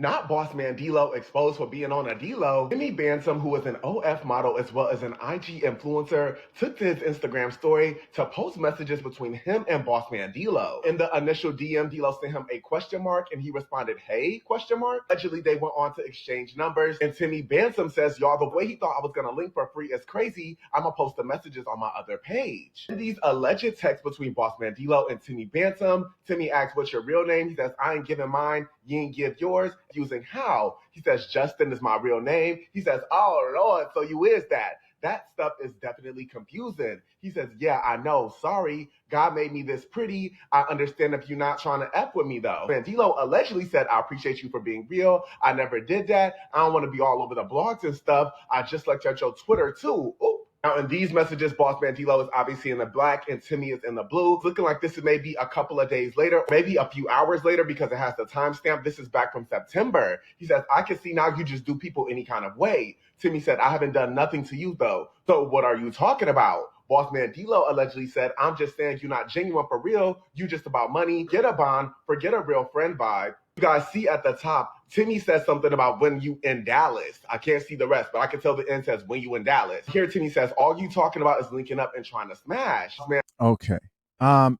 Not Boss Mandelo exposed for being on a D-Lo. Timmy Bantam, who is an OF model as well as an IG influencer, took to his Instagram story to post messages between him and Boss Mandelo. In the initial DM, D-Lo sent him a question mark and he responded, "Hey?" question mark. Allegedly, they went on to exchange numbers and Timmy Bantam says, "Y'all, the way he thought I was gonna link for free is crazy. I'm gonna post the messages on my other page." In these alleged texts between Boss Mandelo and Timmy Bantam, Timmy asks, "What's your real name?" He says, "I ain't giving mine. You ain't give yours." Using how? He says, "Justin is my real name." He says, "Oh, Lord, so you is that." That stuff is definitely confusing. He says, "Yeah, I know. Sorry. God made me this pretty. I understand if you're not trying to F with me, though." Mandelo allegedly said, "I appreciate you for being real. I never did that. I don't want to be all over the blogs and stuff. I just looked at your Twitter, too." Ooh. Now, in these messages, Boss Mandelo is obviously in the black and Timmy is in the blue. It's looking like this is maybe a couple of days later, maybe a few hours later because it has the timestamp. This is back from September. He says, "I can see now you just do people any kind of way." Timmy said, "I haven't done nothing to you, though. So what are you talking about?" Boss Mandelo allegedly said, "I'm just saying you're not genuine for real. You just about money. Get a bond. Forget a real friend vibe." You guys see at the top, Timmy says something about when you in Dallas. I can't see the rest, but I can tell the end says when you in Dallas. Here, Timmy says, "All you talking about is linking up and trying to smash." Man. Okay.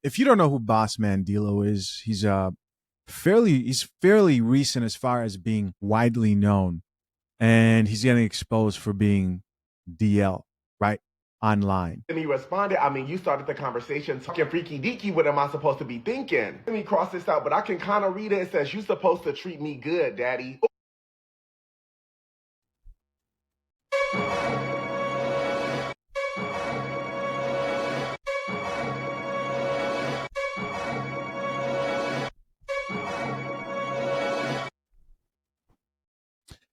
If you don't know who Boss Mandelo is, he's fairly recent as far as being widely known, and he's getting exposed for being DL, right? Online. Timmy responded, "I mean, you started the conversation talking freaky deaky. What am I supposed to be thinking?" Timmy crossed this out, but I can kind of read it. It says, "You supposed to treat me good, daddy."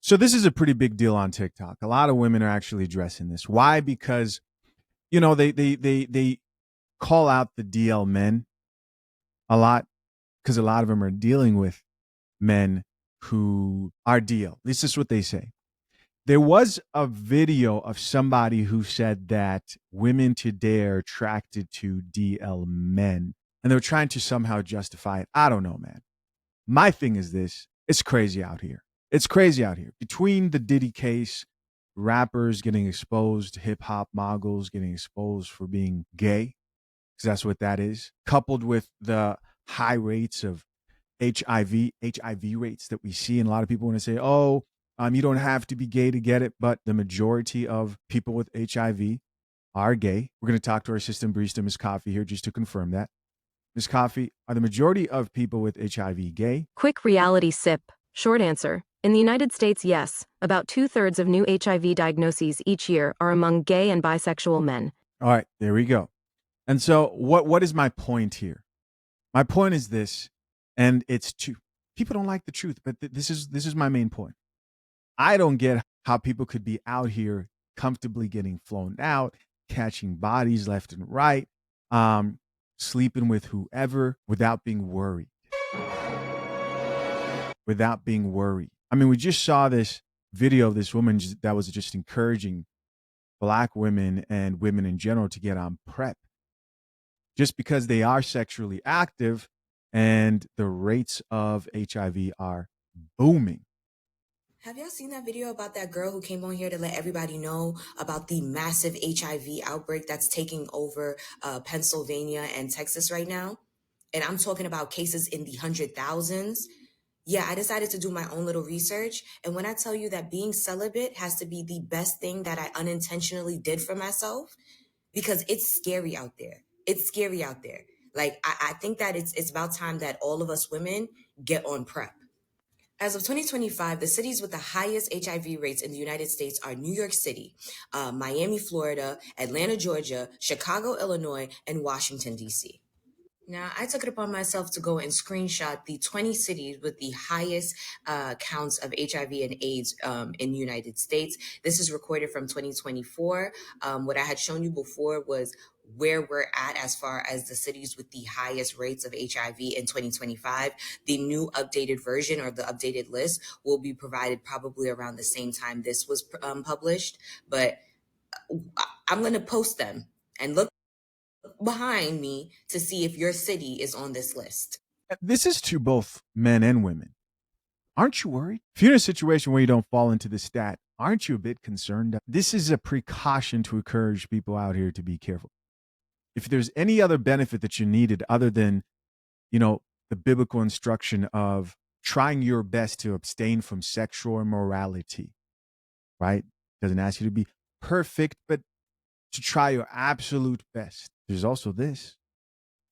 So this is a pretty big deal on TikTok. A lot of women are actually addressing this. Why? Because they call out the DL men a lot because a lot of them are dealing with men who are DL. This is what they say. There was a video of somebody who said that women today are attracted to DL men, and they were trying to somehow justify it. I don't know, man. My thing is this: it's crazy out here. It's crazy out here. Between the Diddy case, rappers getting exposed, hip hop moguls getting exposed for being gay, because that's what that is, coupled with the high rates of HIV rates that we see. And a lot of people want to say, "Oh, you don't have to be gay to get it," but the majority of people with HIV are gay. We're going to talk to our assistant barista, Ms. Coffee, here just to confirm that. Ms. Coffee, are the majority of people with HIV gay? Quick reality sip. Short answer. In the United States, yes. About 2/3 of new HIV diagnoses each year are among gay and bisexual men. All right, there we go. And so what is my point here? My point is this, and it's people don't like the truth, but this is my main point. I don't get how people could be out here comfortably getting flown out, catching bodies left and right, sleeping with whoever without being worried. Without being worried. I mean, we just saw this video of this woman that was just encouraging Black women and women in general to get on PrEP just because they are sexually active and the rates of HIV are booming. Have y'all seen that video about that girl who came on here to let everybody know about the massive HIV outbreak that's taking over Pennsylvania and Texas right now? And I'm talking about cases in the 100,000s. Yeah, I decided to do my own little research. And when I tell you that being celibate has to be the best thing that I unintentionally did for myself, because it's scary out there. It's scary out there. Like, I think that it's about time that all of us women get on PrEP. As of 2025, the cities with the highest HIV rates in the United States are New York City, Miami, Florida, Atlanta, Georgia, Chicago, Illinois, and Washington, D.C. Now, I took it upon myself to go and screenshot the 20 cities with the highest counts of HIV and AIDS in the United States. This is recorded from 2024. What I had shown you before was where we're at as far as the cities with the highest rates of HIV in 2025. The new updated version or the updated list will be provided probably around the same time this was published. But I'm going to post them and look behind me to see if your city is on this list. This is to both men and women. Aren't you worried? If you're in a situation where you don't fall into the stat, aren't you a bit concerned? This is a precaution to encourage people out here to be careful. If there's any other benefit that you needed other than, the biblical instruction of trying your best to abstain from sexual immorality, right? Doesn't ask you to be perfect, but to try your absolute best. There's also this.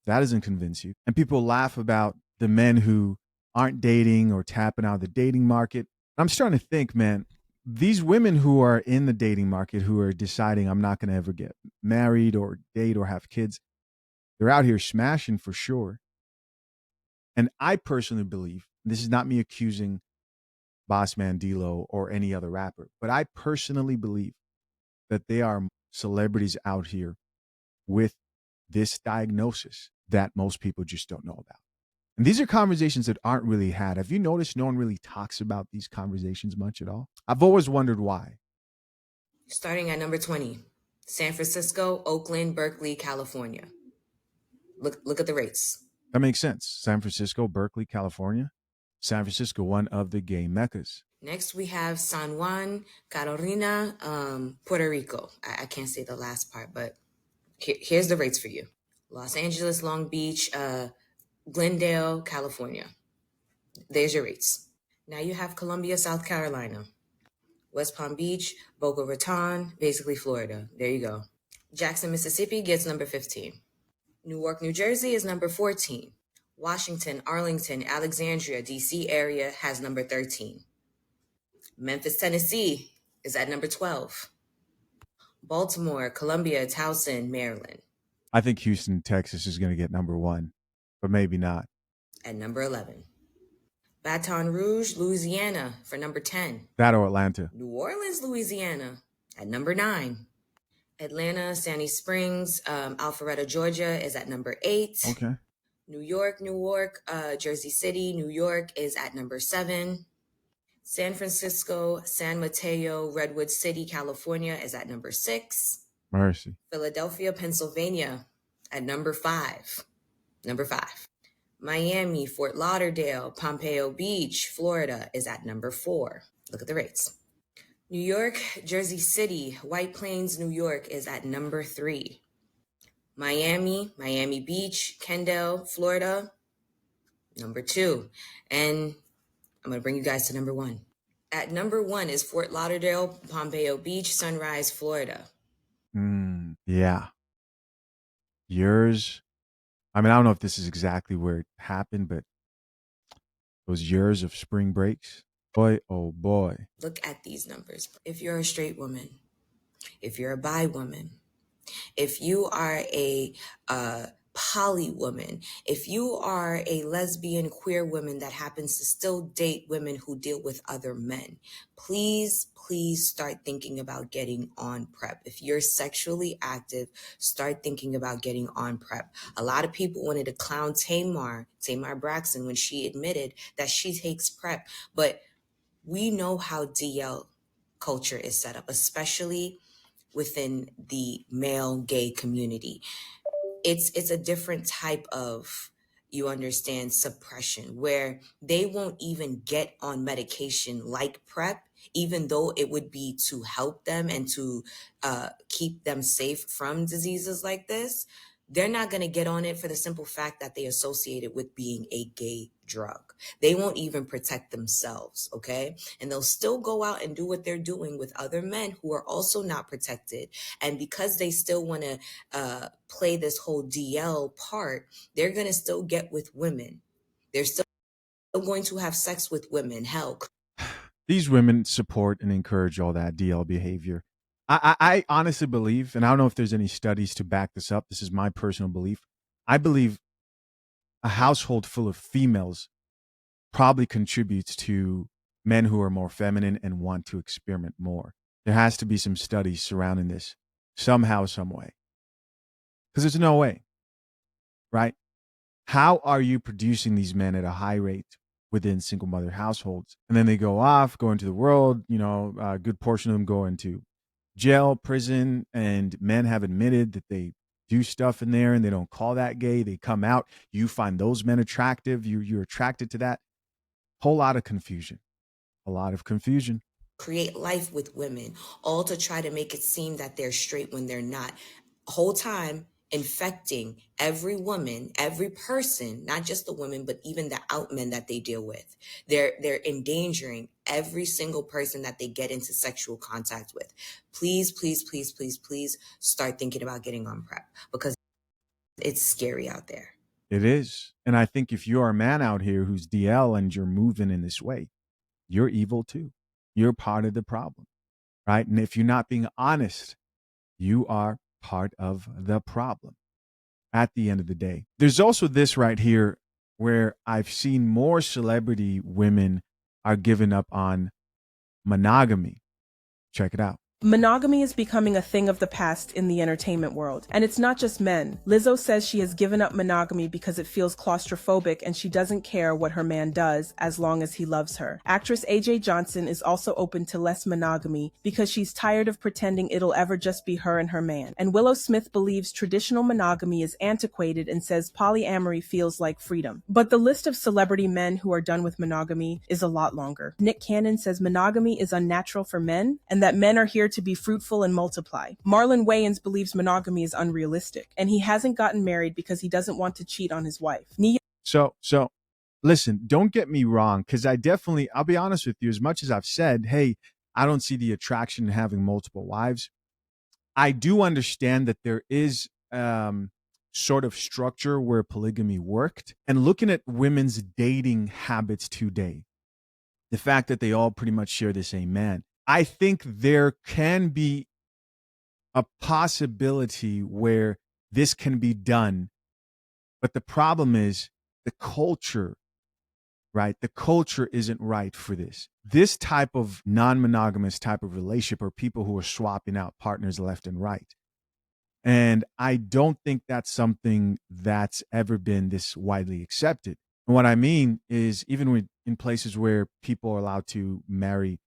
That doesn't convince you. And people laugh about the men who aren't dating or tapping out of the dating market. I'm starting to think, man, these women who are in the dating market, who are deciding I'm not going to ever get married or date or have kids, they're out here smashing for sure. And I personally believe, this is not me accusing Bossman, Mandelo, or any other rapper, but I personally believe that they are celebrities out here with this diagnosis that most people just don't know about. And these are conversations that aren't really had. Have you noticed no one really talks about these conversations much at all? I've always wondered why. Starting at number 20, San Francisco, Oakland, Berkeley, California. Look at the rates. That makes sense. San Francisco, Berkeley, California. San Francisco, one of the gay meccas. Next, we have San Juan, Carolina, Puerto Rico. I can't say the last part, but here's the rates for you. Los Angeles, Long Beach, Glendale, California. There's your rates. Now you have Columbia, South Carolina, West Palm Beach, Boca Raton, basically Florida. There you go. Jackson, Mississippi gets number 15. Newark, New Jersey is number 14. Washington, Arlington, Alexandria, DC area has number 13. Memphis, Tennessee is at number 12. Baltimore, Columbia, Towson, Maryland. I think Houston, Texas is going to get number 1, but maybe not. At number 11. Baton Rouge, Louisiana for number 10. That or Atlanta. New Orleans, Louisiana at number 9. Atlanta, Sandy Springs, Alpharetta, Georgia is at number 8. Okay. New York, Jersey City, New York is at number 7. San Francisco, San Mateo, Redwood City, California is at number 6. Mercy. Philadelphia, Pennsylvania at number 5. Miami, Fort Lauderdale, Pompeo Beach, Florida is at number 4. Look at the rates. New York, Jersey City, White Plains, New York is at number 3. Miami Beach, Kendall, Florida, number 2. And I'm going to bring you guys to number 1. At number 1 is Fort Lauderdale, Pompeo Beach, Sunrise, Florida. Yeah. Yours. I mean, I don't know if this is exactly where it happened, but those years of spring breaks, boy, oh boy. Look at these numbers. If you're a straight woman, if you're a bi woman, if you are a poly woman, if you are a lesbian queer woman that happens to still date women who deal with other men, please start thinking about getting on PrEP. If you're sexually active, start thinking about getting on PrEP. A lot of people wanted to clown Tamar Braxton when she admitted that she takes PrEP, but we know how DL culture is set up, especially within the male gay community. It's a different type of, you understand, suppression, where they won't even get on medication like PrEP, even though it would be to help them and to keep them safe from diseases like this. They're not going to get on it for the simple fact that they associate it with being a gay drug. They won't even protect themselves, okay? And they'll still go out and do what they're doing with other men who are also not protected. And because they still want to play this whole DL part, they're going to still get with women. They're still going to have sex with women. Hell. These women support and encourage all that DL behavior. I honestly believe, and I don't know if there's any studies to back this up, this is my personal belief, I believe a household full of females probably contributes to men who are more feminine and want to experiment more. There has to be some studies surrounding this somehow, some way. Because there's no way, right? How are you producing these men at a high rate within single mother households? And then they go off, go into the world, a good portion of them go into jail, prison, and men have admitted that they do stuff in there and they don't call that gay. They come out. You find those men attractive. You're attracted to that. Whole lot of confusion. A lot of confusion. Create life with women, all to try to make it seem that they're straight when they're not. Whole time infecting every woman, every person, not just the women, but even the out men that they deal with. They're endangering every single person that they get into sexual contact with. Please, please, please, please, please start thinking about getting on PrEP, because it's scary out there. It is. And I think if you're a man out here who's DL and you're moving in this way, you're evil too. You're part of the problem, right? And if you're not being honest, you are part of the problem at the end of the day. There's also this right here where I've seen more celebrity women are giving up on monogamy. Check it out. Monogamy is becoming a thing of the past in the entertainment world. And it's not just men. Lizzo says she has given up monogamy because it feels claustrophobic and she doesn't care what her man does as long as he loves her. Actress AJ Johnson is also open to less monogamy because she's tired of pretending it'll ever just be her and her man. And Willow Smith believes traditional monogamy is antiquated and says polyamory feels like freedom. But the list of celebrity men who are done with monogamy is a lot longer. Nick Cannon says monogamy is unnatural for men and that men are here to be fruitful and multiply. Marlon Wayans believes monogamy is unrealistic, and he hasn't gotten married because he doesn't want to cheat on his wife. So listen, don't get me wrong, because I'll be honest with you, as much as I've said, hey, I don't see the attraction in having multiple wives, I do understand that there is sort of structure where polygamy worked. And looking at women's dating habits today, the fact that they all pretty much share the same man, I think there can be a possibility where this can be done. But the problem is the culture, right? The culture isn't right for this. This type of non-monogamous type of relationship are people who are swapping out partners left and right. And I don't think that's something that's ever been this widely accepted. And what I mean is, even in places where people are allowed to marry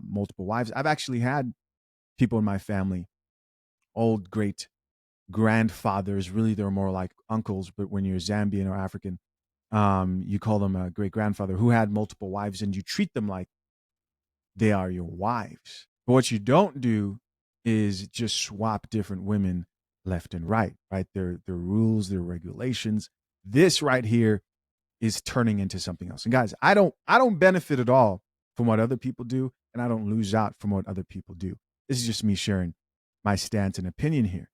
multiple wives, I've actually had people in my family, old great grandfathers, really they're more like uncles, but when you're Zambian or African, you call them a great grandfather, who had multiple wives, and you treat them like they are your wives. But what you don't do is just swap different women left and right, right? There are rules, there are regulations. This right here is turning into something else. And guys, I don't benefit at all from what other people do, and I don't lose out from what other people do. This is just me sharing my stance and opinion here.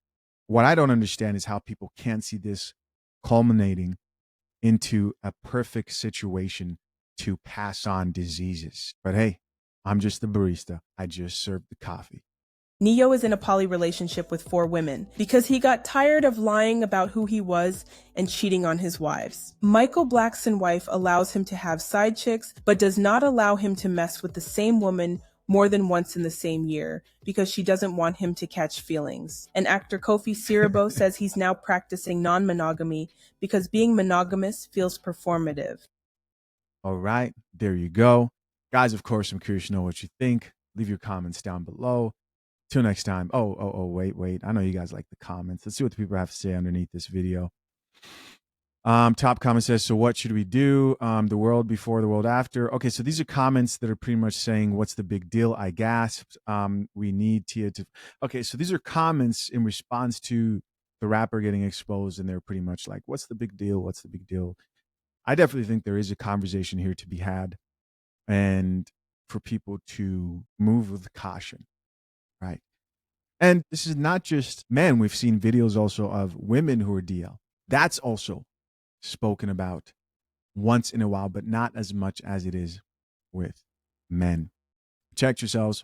What I don't understand is how people can't see this culminating into a perfect situation to pass on diseases. But hey, I'm just the barista. I just served the coffee. Neo is in a poly relationship with 4 women because he got tired of lying about who he was and cheating on his wives. Michael Black's wife allows him to have side chicks, but does not allow him to mess with the same woman more than once in the same year because she doesn't want him to catch feelings. And actor Kofi Siriboe says he's now practicing non-monogamy because being monogamous feels performative. All right, there you go. Guys, of course, I'm curious to know what you think. Leave your comments down below. Till next time. Wait. I know you guys like the comments. Let's see what the people have to say underneath this video. Top comment says, so what should we do? The world before, the world after. Okay, so these are comments that are pretty much saying, what's the big deal? I gasped. We need Tia to... Okay, so these are comments in response to the rapper getting exposed, and they're pretty much like, what's the big deal? What's the big deal? I definitely think there is a conversation here to be had, and for people to move with caution. Right. And this is not just men. We've seen videos also of women who are DL. That's also spoken about once in a while, but not as much as it is with men. Check yourselves.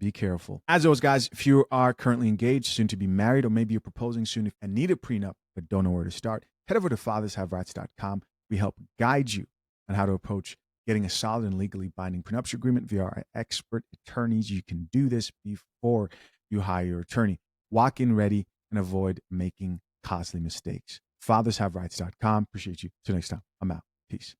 Be careful. As always, guys, if you are currently engaged, soon to be married, or maybe you're proposing soon and need a prenup but don't know where to start, head over to fathershaverights.com. We help guide you on how to approach getting a solid and legally binding prenuptial agreement via our expert attorneys. You can do this before you hire your attorney. Walk in ready and avoid making costly mistakes. fathershaverights.com. Appreciate you. Till next time, I'm out. Peace.